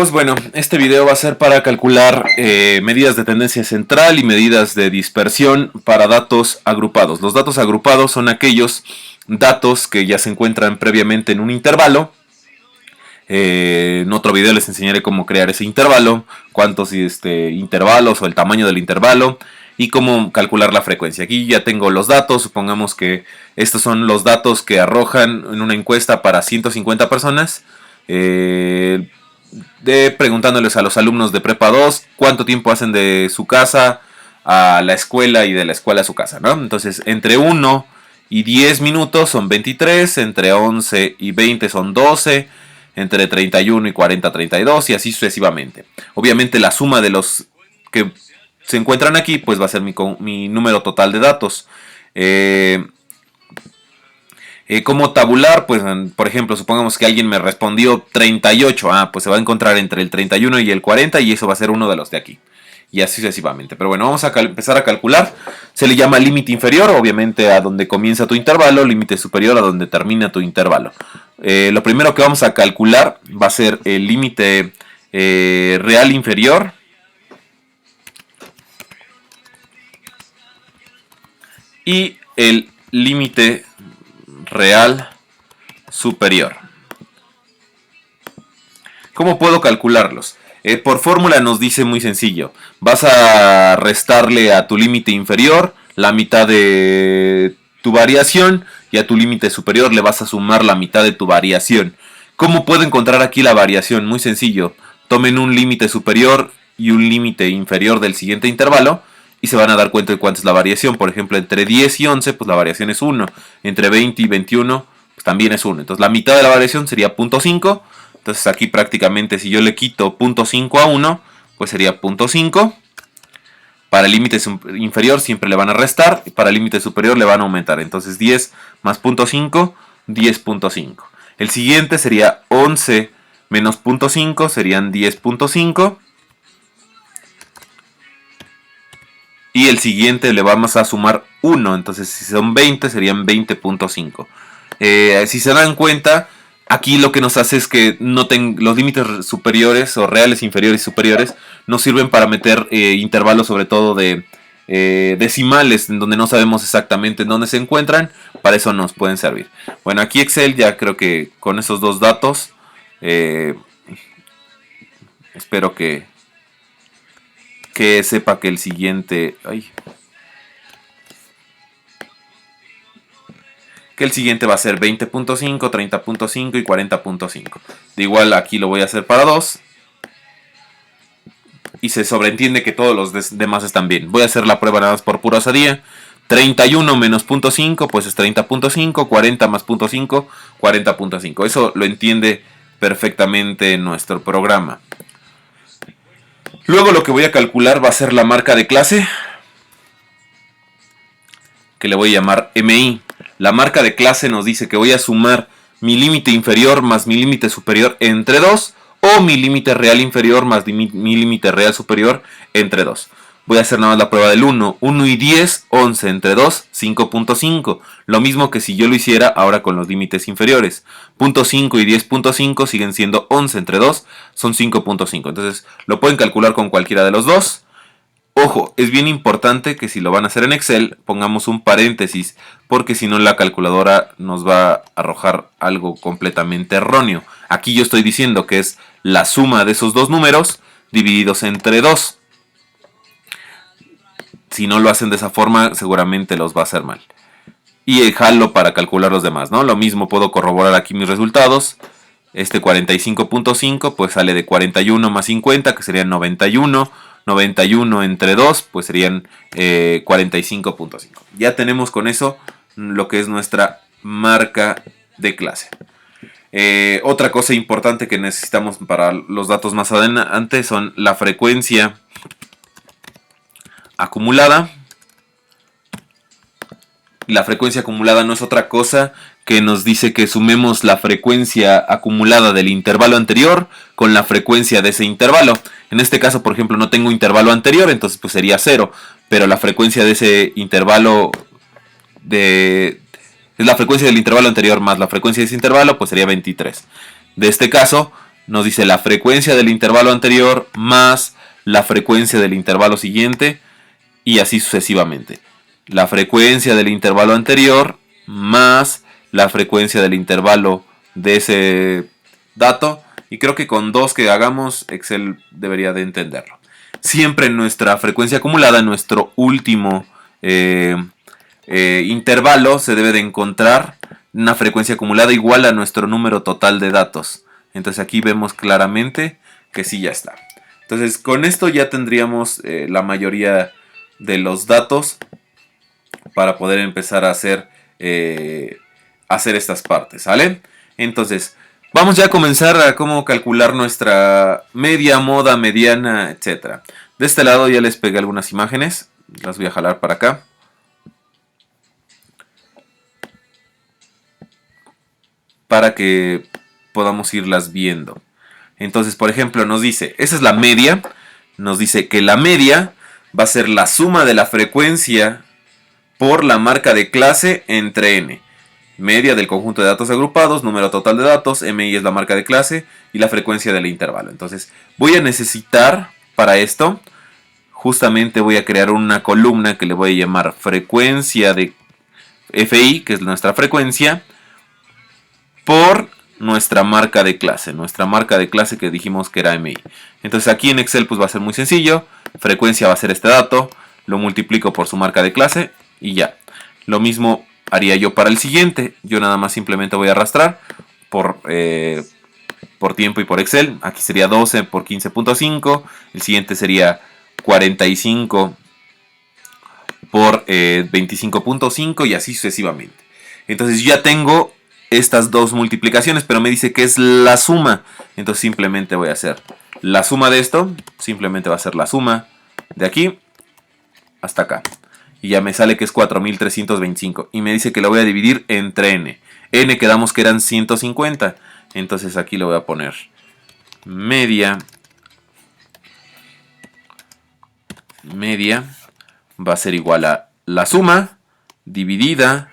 Pues bueno, este video va a ser para calcular medidas de tendencia central y medidas de dispersión para datos agrupados. Los datos agrupados son aquellos datos que ya se encuentran previamente en un intervalo. En otro video les enseñaré cómo crear ese intervalo, cuántos intervalos o el tamaño del intervalo y cómo calcular la frecuencia. Aquí ya tengo los datos, supongamos que estos son los datos que arrojan en una encuesta para 150 personas. Preguntándoles a los alumnos de Prepa 2 cuánto tiempo hacen de su casa a la escuela y de la escuela a su casa, ¿no? Entonces, entre 1 y 10 minutos son 23, entre 11 y 20 son 12, entre 31 y 40, 32 y así sucesivamente. Obviamente la suma de los que se encuentran aquí pues va a ser mi número total de datos. ¿Cómo tabular? Pues, por ejemplo, supongamos que alguien me respondió 38. Pues se va a encontrar entre el 31 y el 40 y eso va a ser uno de los de aquí. Y así sucesivamente. Pero bueno, vamos a empezar a calcular. Se le llama límite inferior, obviamente, a donde comienza tu intervalo. Límite superior a donde termina tu intervalo. Lo primero que vamos a calcular va a ser el límite real inferior. Y el límite real superior. ¿Cómo puedo calcularlos? Por fórmula nos dice muy sencillo. Vas a restarle a tu límite inferior la mitad de tu variación y a tu límite superior le vas a sumar la mitad de tu variación. ¿Cómo puedo encontrar aquí la variación? Muy sencillo. Tomen un límite superior y un límite inferior del siguiente intervalo y se van a dar cuenta de cuánto es la variación. Por ejemplo, entre 10 y 11, pues la variación es 1. Entre 20 y 21, pues también es 1. Entonces la mitad de la variación sería 0.5. Entonces aquí prácticamente si yo le quito 0.5 a 1, pues sería 0.5. Para el límite inferior siempre le van a restar. Y para el límite superior le van a aumentar. Entonces 10 más 0.5, 10.5. El siguiente sería 11 menos 0.5, serían 10.5. Y el siguiente le vamos a sumar 1. Entonces si son 20 serían 20.5. Si se dan cuenta, aquí lo que nos hace es que los límites superiores o reales inferiores y superiores nos sirven para meter intervalos sobre todo de decimales en donde no sabemos exactamente en dónde se encuentran. Para eso nos pueden servir. Bueno, aquí Excel ya creo que con esos dos datos espero que sepa que el siguiente... que el siguiente va a ser 20.5, 30.5 y 40.5. De igual aquí lo voy a hacer para 2. Y se sobreentiende que todos los demás están bien. Voy a hacer la prueba nada más por pura osadía. 31 menos 0.5 pues es 30.5. 40 más 0.5, 40.5. Eso lo entiende perfectamente nuestro programa. Luego lo que voy a calcular va a ser la marca de clase, que le voy a llamar MI. La marca de clase nos dice que voy a sumar mi límite inferior más mi límite superior entre 2 o mi límite real inferior más mi límite real superior entre 2. Voy a hacer nada más la prueba del 1. 1 y 10, 11 entre 2, 5.5. Lo mismo que si yo lo hiciera ahora con los límites inferiores. 0.5 y 10.5 siguen siendo 11 entre 2, son 5.5. Entonces lo pueden calcular con cualquiera de los dos. Ojo, es bien importante que si lo van a hacer en Excel pongamos un paréntesis, porque si no la calculadora nos va a arrojar algo completamente erróneo. Aquí yo estoy diciendo que es la suma de esos dos números divididos entre 2. Si no lo hacen de esa forma seguramente los va a hacer mal. Y dejarlo para calcular los demás, ¿no? Lo mismo puedo corroborar aquí mis resultados. Este 45.5 pues sale de 41 más 50 que serían 91. 91 entre 2 pues serían 45.5. Ya tenemos con eso lo que es nuestra marca de clase. Otra cosa importante que necesitamos para los datos más adelante son la frecuencia acumulada. La frecuencia acumulada no es otra cosa que nos dice que sumemos la frecuencia acumulada del intervalo anterior con la frecuencia de ese intervalo. En este caso, por ejemplo, no tengo intervalo anterior, entonces pues sería 0. Pero la frecuencia de ese intervalo es la frecuencia del intervalo anterior más la frecuencia de ese intervalo, pues sería 23. De este caso, nos dice la frecuencia del intervalo anterior más la frecuencia del intervalo siguiente y así sucesivamente. La frecuencia del intervalo anterior más la frecuencia del intervalo de ese dato, y creo que con dos que hagamos Excel debería de entenderlo. Siempre en nuestra frecuencia acumulada, en nuestro último intervalo, se debe de encontrar una frecuencia acumulada igual a nuestro número total de datos. Entonces aquí vemos claramente que sí ya está. Entonces con esto ya tendríamos la mayoría de los datos para poder empezar a hacer estas partes, ¿sale? Entonces vamos ya a comenzar a cómo calcular nuestra media, moda, mediana, etc. De este lado ya les pegué algunas imágenes, las voy a jalar para acá. Para que podamos irlas viendo. Entonces, por ejemplo, nos dice, esa es la media. Nos dice que la media va a ser la suma de la frecuencia por la marca de clase entre n. Media del conjunto de datos agrupados, número total de datos, mi es la marca de clase y la frecuencia del intervalo. Entonces, voy a necesitar para esto, justamente voy a crear una columna que le voy a llamar frecuencia de FI, que es nuestra frecuencia, por nuestra marca de clase que dijimos que era MI. Entonces aquí en Excel pues va a ser muy sencillo, frecuencia va a ser este dato, lo multiplico por su marca de clase y ya. Lo mismo haría yo para el siguiente, yo nada más simplemente voy a arrastrar por tiempo y por Excel. Aquí sería 12 por 15.5, el siguiente sería 45 por 25.5 y así sucesivamente. Entonces yo ya tengo estas dos multiplicaciones, pero me dice que es la suma. Entonces simplemente voy a hacer la suma de esto. Simplemente va a ser la suma de aquí hasta acá. Y ya me sale que es 4325. Y me dice que lo voy a dividir entre n. N quedamos que eran 150. Entonces aquí le voy a poner media. Media va a ser igual a la suma dividida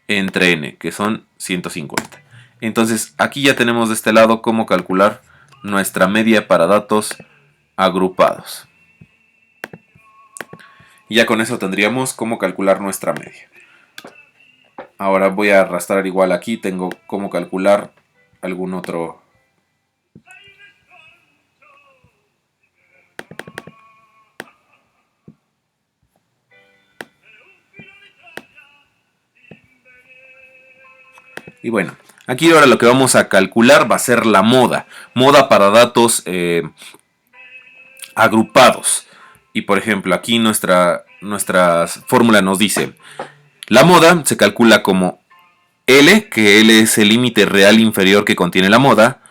entre n, que son 150. Entonces aquí ya tenemos de este lado cómo calcular nuestra media para datos agrupados. Y ya con eso tendríamos cómo calcular nuestra media. Ahora voy a arrastrar igual aquí, tengo cómo calcular algún otro. Y bueno, aquí ahora lo que vamos a calcular va a ser la moda. Moda para datos agrupados. Y por ejemplo, aquí nuestra fórmula nos dice, la moda se calcula como L, que L es el límite real inferior que contiene la moda.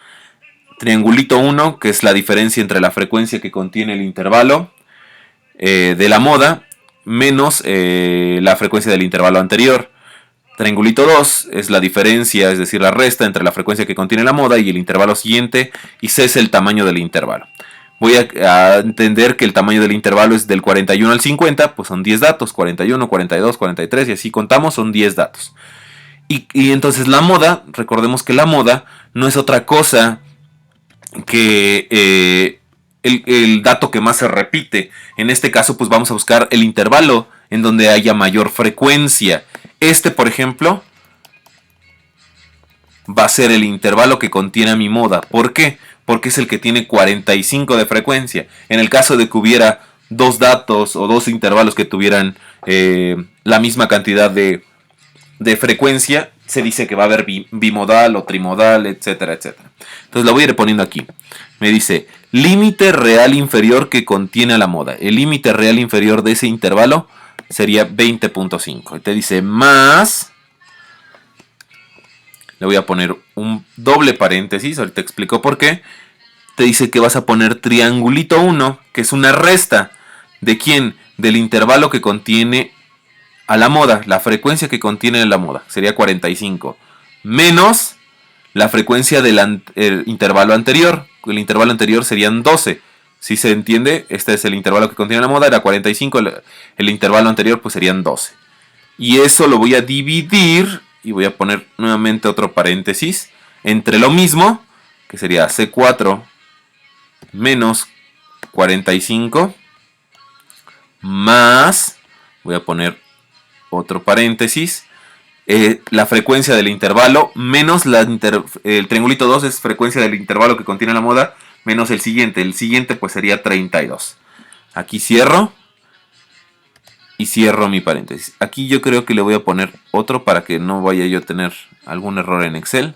Triangulito 1, que es la diferencia entre la frecuencia que contiene el intervalo de la moda, menos la frecuencia del intervalo anterior. Triangulito 2 es la diferencia, es decir, la resta entre la frecuencia que contiene la moda y el intervalo siguiente, y C es el tamaño del intervalo. Voy a entender que el tamaño del intervalo es del 41 al 50, pues son 10 datos, 41, 42, 43 y así contamos, son 10 datos. Y entonces la moda, recordemos que la moda no es otra cosa que el dato que más se repite. En este caso pues vamos a buscar el intervalo en donde haya mayor frecuencia. Este, por ejemplo, va a ser el intervalo que contiene a mi moda. ¿Por qué? Porque es el que tiene 45 de frecuencia. En el caso de que hubiera dos datos o dos intervalos que tuvieran la misma cantidad de frecuencia, se dice que va a haber bimodal o trimodal, etcétera, etcétera. Entonces lo voy a ir poniendo aquí. Me dice, límite real inferior que contiene a la moda. El límite real inferior de ese intervalo sería 20.5. Y te dice más, le voy a poner un doble paréntesis, ahorita explico por qué. Te dice que vas a poner triangulito 1, que es una resta. ¿De quién? Del intervalo que contiene a la moda, la frecuencia que contiene la moda, sería 45. Menos la frecuencia del intervalo anterior. El intervalo anterior serían 12. Si se entiende, este es el intervalo que contiene la moda, era 45, el intervalo anterior pues serían 12. Y eso lo voy a dividir, y voy a poner nuevamente otro paréntesis, entre lo mismo, que sería C4 menos 45 más, voy a poner otro paréntesis, la frecuencia del intervalo menos el triangulito 2 es frecuencia del intervalo que contiene la moda menos el siguiente pues sería 32. Aquí cierro y cierro mi paréntesis. Aquí yo creo que le voy a poner otro para que no vaya yo a tener algún error en Excel.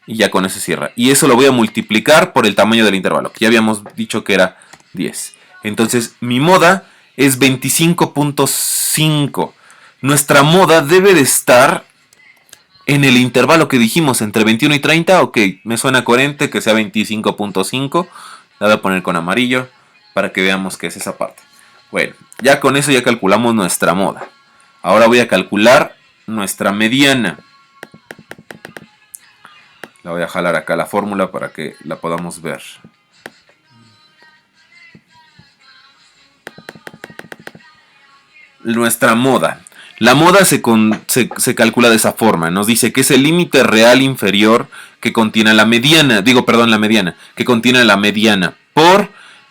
Y ya con eso cierra. Y eso lo voy a multiplicar por el tamaño del intervalo, que ya habíamos dicho que era 10. Entonces mi moda es 25.5. Nuestra moda debe de estar en el intervalo que dijimos, entre 21 y 30. Ok, me suena coherente que sea 25.5. La voy a poner con amarillo para que veamos qué es esa parte. Bueno, ya con eso ya calculamos nuestra moda. Ahora voy a calcular nuestra mediana. La voy a jalar acá la fórmula para que la podamos ver. Nuestra moda. La moda se calcula de esa forma. Nos dice que es el límite real inferior que contiene la mediana. La mediana. Que contiene la mediana por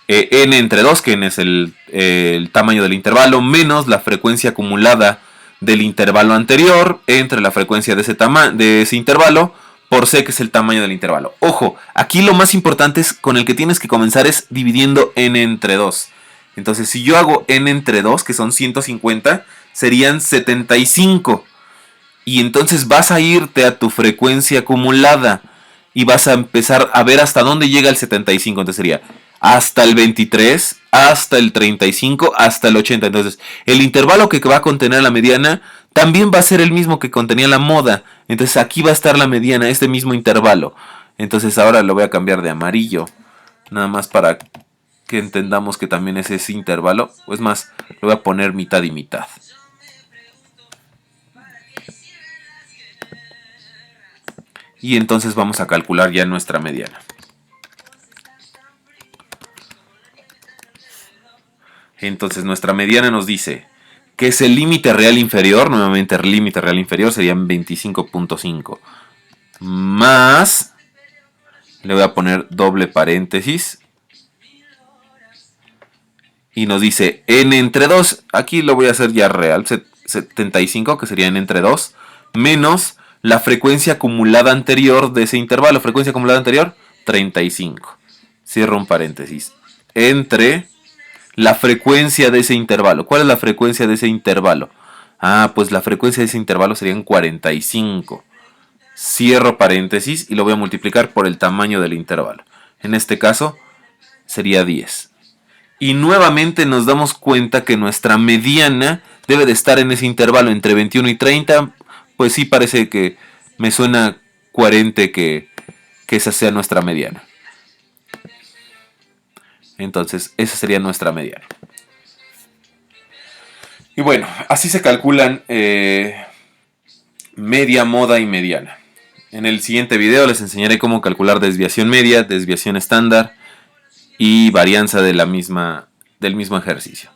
n entre 2, que n es el tamaño del intervalo, menos la frecuencia acumulada del intervalo anterior entre la frecuencia de ese intervalo por c, que es el tamaño del intervalo. Ojo, aquí lo más importante es con el que tienes que comenzar es dividiendo n entre 2. Entonces, si yo hago n entre 2, que son 150, serían 75. Y entonces vas a irte a tu frecuencia acumulada y vas a empezar a ver hasta dónde llega el 75. Entonces sería hasta el 23, hasta el 35, hasta el 80. Entonces, el intervalo que va a contener la mediana también va a ser el mismo que contenía la moda. Entonces, aquí va a estar la mediana, este mismo intervalo. Entonces, ahora lo voy a cambiar de amarillo. Nada más para que entendamos que también es ese intervalo. Es más, lo voy a poner mitad y mitad. Y entonces vamos a calcular ya nuestra mediana. Entonces nuestra mediana nos dice que es el límite real inferior, nuevamente el límite real inferior serían 25.5 más, le voy a poner doble paréntesis, y nos dice n entre 2, aquí lo voy a hacer ya real, 75, que sería n entre 2, menos la frecuencia acumulada anterior de ese intervalo, frecuencia acumulada anterior, 35, cierro un paréntesis, entre la frecuencia de ese intervalo. ¿Cuál es la frecuencia de ese intervalo? Ah, pues la frecuencia de ese intervalo serían 45. Cierro paréntesis y lo voy a multiplicar por el tamaño del intervalo. En este caso sería 10. Y nuevamente nos damos cuenta que nuestra mediana debe de estar en ese intervalo entre 21 y 30. Pues sí, parece que me suena coherente que esa sea nuestra mediana. Entonces, esa sería nuestra mediana. Y bueno, así se calculan media, moda y mediana. En el siguiente video les enseñaré cómo calcular desviación media, desviación estándar y varianza del mismo ejercicio.